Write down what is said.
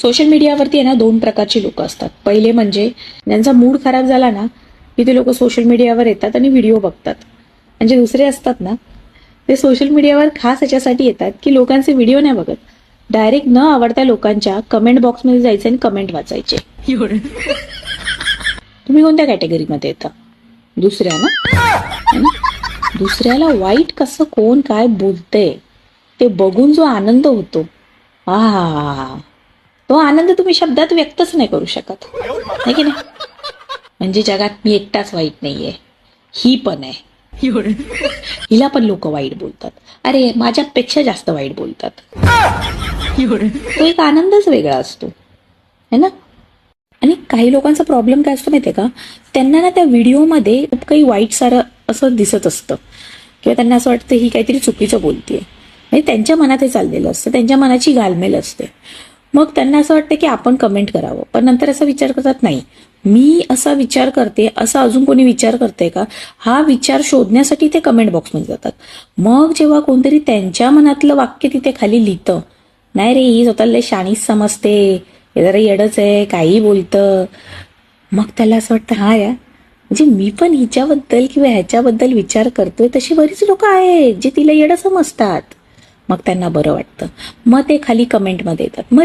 Social मीडियावरती आहे ना 2 प्रकारची लोक असतात. पहिले म्हणजे ज्यांचा मूड खराब झाला ना की ते लोक सोशल मीडियावर येतात आणि व्हिडिओ बघतात. म्हणजे दुसरे असतात ना ते सोशल मीडियावर खास याच्यासाठी येतात की लोकांचे व्हिडिओ नाही बघत, डायरेक्ट न आवडत्या लोकांच्या कमेंट बॉक्समध्ये जायचे आणि कमेंट वाचायचे. तुम्ही कोणत्या कॅटेगरीमध्ये येता? दुसऱ्या ना? दुसऱ्याला वाईट कसं कोण काय बोलतंय ते बघून जो आनंद होतो, तो आनंद तुम्ही शब्दात व्यक्तच नाही करू शकत, है की नाही? म्हणजे जगात मी एकटाच वाईट नाहीये, ही पण आहे. हिला पण लोक वाईट बोलतात, अरे माझ्यापेक्षा जास्त वाईट बोलतात. तो एक आनंदच वेगळा असतो, है ना? आणि काही लोकांचा प्रॉब्लेम काय असतो माहितीये का, त्यांना ना त्या व्हिडिओमध्ये खूप काही वाईट सारं असं दिसत असतं किंवा त्यांना असं वाटतं ही काहीतरी चुकीचं बोलतेय. म्हणजे त्यांच्या मनात हे चाललेलं असतं, त्यांच्या मनाची घालमेल असते. मग त्यांना असं वाटतं की आपण कमेंट करावं, पण नंतर असा विचार करतात नाही मी असा विचार करते, असा अजून कोणी विचार करते का, हा विचार शोधण्यासाठी ते कमेंट बॉक्समध्ये जातात. मग जेव्हा कोणतरी त्यांच्या मनातलं वाक्य तिथे खाली लिहितं, नाही रे ही स्वतःला शाणीच समजते, हे जरा येडच आहे, काही बोलतं, मग त्याला असं वाटतं हा या म्हणजे मी पण हिच्याबद्दल किंवा ह्याच्याबद्दल विचार करतोय, तशी बरीच लोक आहेत जे तिला येडं समजतात. मग त्यांना बरं वाटतं, मग ते खाली कमेंटमध्ये येतात, मग